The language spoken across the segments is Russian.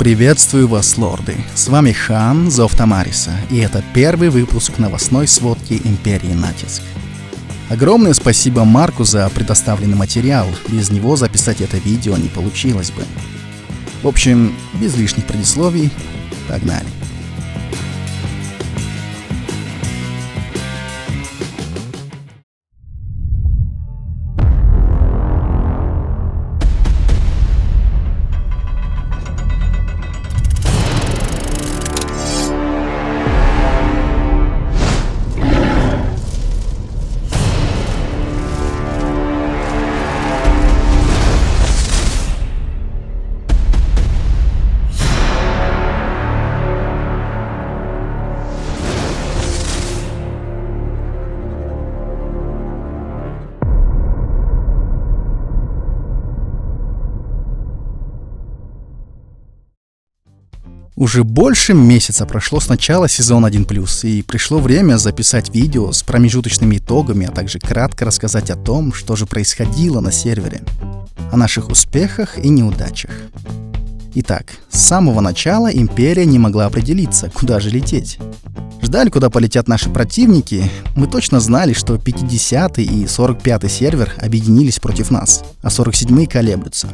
Приветствую вас, лорды! С вами Хан, Зов Тамариса, и это первый выпуск новостной сводки Империи Натиск. Огромное спасибо Марку за предоставленный материал, без него записать это видео не получилось бы. В общем, без лишних предисловий, погнали! Уже больше месяца прошло с начала сезона 1+, и пришло время записать видео с промежуточными итогами, а также кратко рассказать о том, что же происходило на сервере, о наших успехах и неудачах. Итак, с самого начала Империя не могла определиться, куда же лететь. Ждали, куда полетят наши противники. Мы точно знали, что 50-й и 45-й сервер объединились против нас, а 47-й колеблются.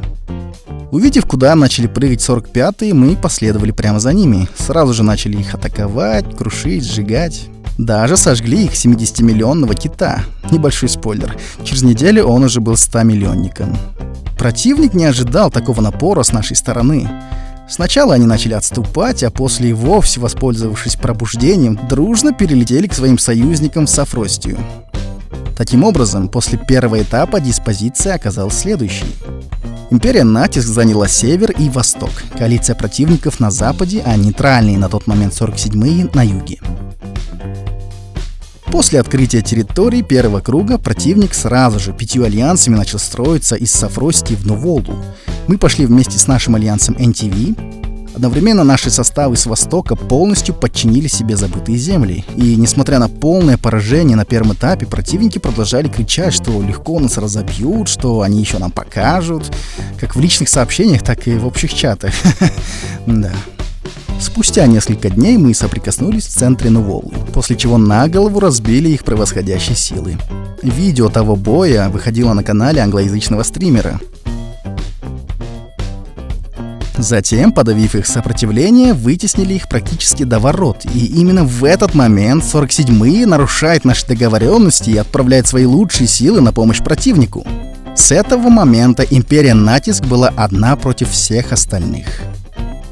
Увидев, куда начали прыгать 45-е, мы последовали прямо за ними. Сразу же начали их атаковать, крушить, сжигать. Даже сожгли их 70-миллионного кита. Небольшой спойлер. Через неделю он уже был 100-миллионником. Противник не ожидал такого напора с нашей стороны. Сначала они начали отступать, а после и вовсе, воспользовавшись пробуждением, дружно перелетели к своим союзникам в Сафростию. Таким образом, после первого этапа диспозиция оказалась следующей. Империя Натиск заняла север и восток, коалиция противников на западе, а нейтральные на тот момент 47-е на юге. После открытия территории первого круга противник сразу же 5 альянсами начал строиться из Сафростии в Новолду. Мы пошли вместе с нашим альянсом NTV. Одновременно наши составы с востока полностью подчинили себе забытые земли. И несмотря на полное поражение на первом этапе, противники продолжали кричать, что легко нас разобьют, что они еще нам покажут. Как в личных сообщениях, так и в общих чатах. Да. Спустя несколько дней мы соприкоснулись в центре Новолы, после чего на голову разбили их превосходящие силы. Видео того боя выходило на канале англоязычного стримера. Затем, подавив их сопротивление, вытеснили их практически до ворот. И именно в этот момент 47-е нарушают наши договоренности и отправляют свои лучшие силы на помощь противнику. С этого момента Империя Натиск была одна против всех остальных.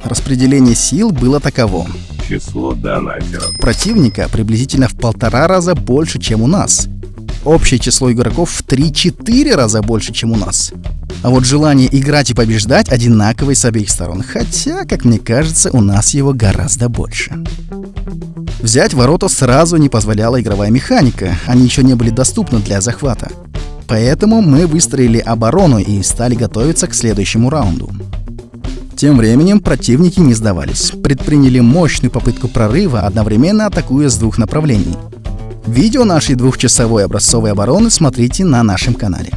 Распределение сил было таково. Число донатеров Противника приблизительно в 1,5 раза больше, чем у нас. Общее число игроков в 3-4 раза больше, чем у нас. А вот желание играть и побеждать одинаковое с обеих сторон, хотя, как мне кажется, у нас его гораздо больше. Взять ворота сразу не позволяла игровая механика, они еще не были доступны для захвата. Поэтому мы выстроили оборону и стали готовиться к следующему раунду. Тем временем противники не сдавались, предприняли мощную попытку прорыва, одновременно атакуя с двух направлений. Видео нашей 2-часовой образцовой обороны смотрите на нашем канале.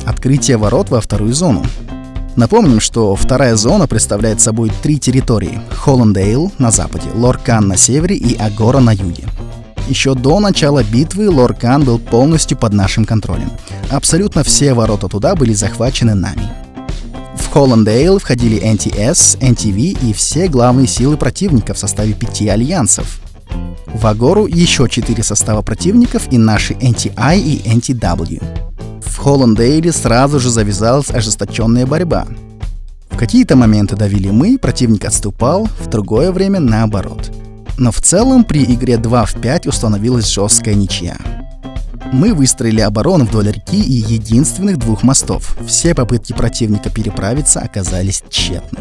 Открытие ворот во вторую зону. Напомним, что вторая зона представляет собой 3 территории: Холландейл на западе, Лоркан на севере и Агора на юге. Еще до начала битвы Лоркан был полностью под нашим контролем. Абсолютно все ворота туда были захвачены нами. В Холландейл входили NTS, NTV и все главные силы противника в составе 5 альянсов. В Агору еще 4 состава противников и наши NTI и NTW. В Холландейле сразу же завязалась ожесточенная борьба. В какие-то моменты давили мы, противник отступал, в другое время наоборот. Но в целом при игре 2 в 5 установилась жесткая ничья. Мы выстроили оборону вдоль реки и единственных 2 мостов. Все попытки противника переправиться оказались тщетны.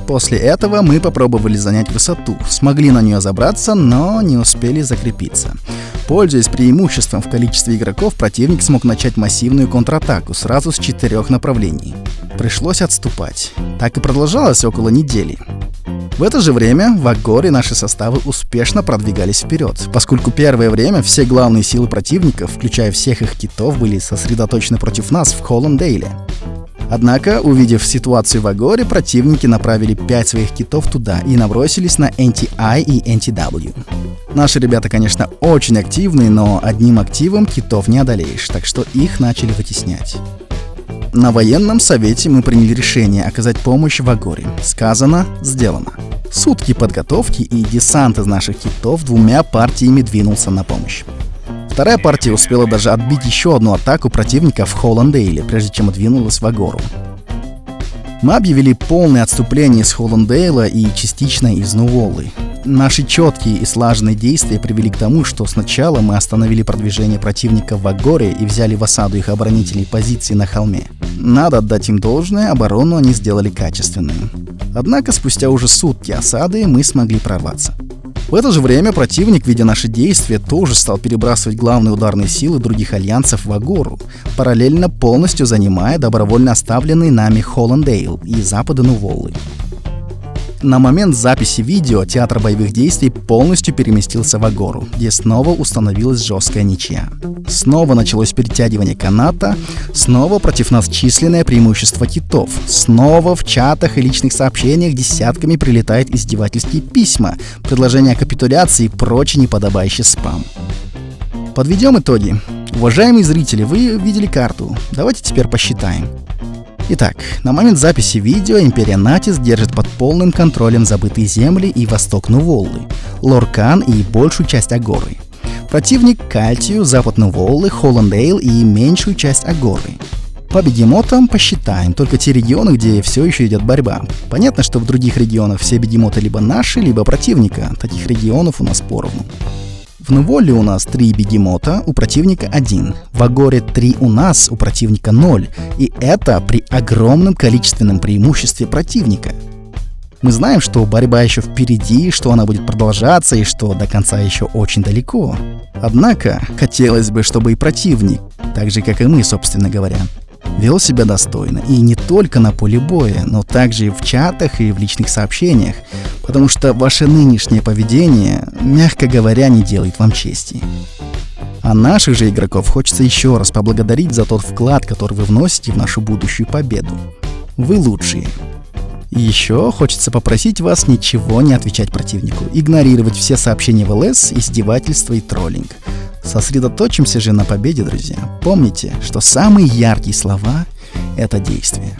После этого мы попробовали занять высоту, смогли на нее забраться, но не успели закрепиться. Пользуясь преимуществом в количестве игроков, противник смог начать массивную контратаку сразу с 4 направлений. Пришлось отступать. Так и продолжалось около недели. В это же время в Агоре наши составы успешно продвигались вперед, поскольку первое время все главные силы противников, включая всех их китов, были сосредоточены против нас в Холландейле. Однако, увидев ситуацию в Агоре, противники направили 5 своих китов туда и набросились на NTI и NTW. Наши ребята, конечно, очень активны, но одним активом китов не одолеешь, так что их начали вытеснять. На военном совете мы приняли решение оказать помощь в Агоре. Сказано, сделано. Сутки подготовки, и десант из наших китов 2 партиями двинулся на помощь. Вторая партия успела даже отбить еще одну атаку противника в Холландейле, прежде чем двинулась в Агору. Мы объявили полное отступление из Холландейла и частично из Нуволлы. Наши четкие и слаженные действия привели к тому, что сначала мы остановили продвижение противника в Агоре и взяли в осаду их оборонительные позиции на холме. Надо отдать им должное, оборону они сделали качественную. Однако спустя уже сутки осады мы смогли прорваться. В это же время противник, видя наши действия, тоже стал перебрасывать главные ударные силы других альянсов в Агору, параллельно полностью занимая добровольно оставленный нами Холландейл и запады Нуволлы. На момент записи видео театр боевых действий полностью переместился в Агору, где снова установилась жесткая ничья. Снова началось перетягивание каната, снова против нас численное преимущество китов, снова в чатах и личных сообщениях десятками прилетают издевательские письма, предложения о капитуляции и прочий неподобающий спам. Подведем итоги. Уважаемые зрители, вы видели карту. Давайте теперь посчитаем. Итак, на момент записи видео Империя Натис держит под полным контролем забытые земли и восток Нуволлы, Лоркан и большую часть Агоры. Противник Кальтию, запад Нуволлы, Холландейл и меньшую часть Агоры. По бегемотам посчитаем только те регионы, где все еще идет борьба. Понятно, что в других регионах все бегемоты либо наши, либо противника. Таких регионов у нас поровну. В Нуволле у нас 3 бегемота, у противника 1. В Агоре 3 у нас, у противника 0. И это при огромном количественном преимуществе противника. Мы знаем, что борьба еще впереди, что она будет продолжаться и что до конца еще очень далеко. Однако, хотелось бы, чтобы и противник, так же как и мы, собственно говоря, вел себя достойно. И не только на поле боя, но также и в чатах и в личных сообщениях. Потому что ваше нынешнее поведение, мягко говоря, не делает вам чести. А наших же игроков хочется еще раз поблагодарить за тот вклад, который вы вносите в нашу будущую победу. Вы лучшие. И еще хочется попросить вас ничего не отвечать противнику, игнорировать все сообщения в ЛС, издевательства и троллинг. Сосредоточимся же на победе, друзья. Помните, что самые яркие слова — это действия.